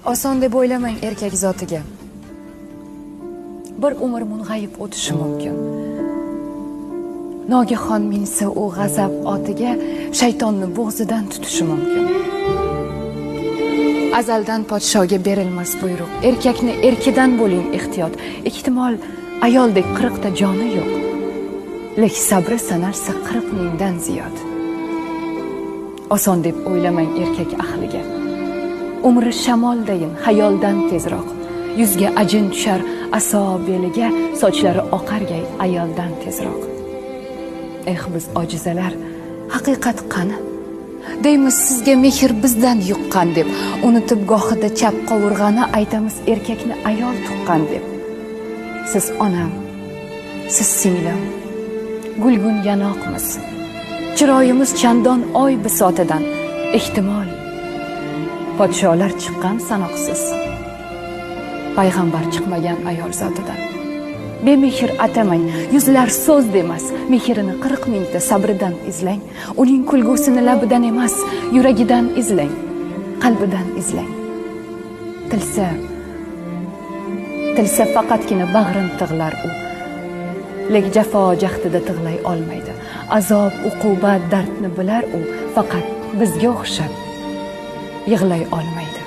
Oson deb o'ylamang erkak zotiga. Bir umr mung'ayib o'tishi mumkin. Nogahon minsa u g'azab otiga, shaytonni bo'g'zidan tutishi mumkin. Azaldan podshoga berilmas buyruq. Erkakni erkidan bo'ling ehtiyot. Ehtimol ayoldek 40 ta joni yo'q. Lek sabri sanarsa 40 mingdan ziyod. Oson deb o'ylamang erkak ahliga. Umri shamoldayin, xayoldan tezroq. Yuzga ajin tushar aso beliga, sochlari oqargay ayoldan tezroq. Biz ojizalar, haqiqat qani? Deymiz sizga mehr bizdan yuqqan deb, unutib gohida chap qovurg'ani aytamiz erkakni ayol tuqqan deb. Siz onam, siz singlim, gulgun yanoqmiz. Chiroyimiz chandon oy bisotidan, ehtimol podsholar chiqqan sanoqsiz. Payg'ambar chiqmagan ayol zotidan. Bemehr atamang, yuzlar so'z demas, mehrini 40 mingta sabridan izlang. Uning kulgusini labidan emas, yuragidan izlang, qalbidan izlang. Tilsa faqatgina bag'rin tig'lar u. Lek jafo jahdida tig'lay olmaydi. Azob, uqubat, dardni bilar u, faqat bizga o'xshab yig'lay olmaydi.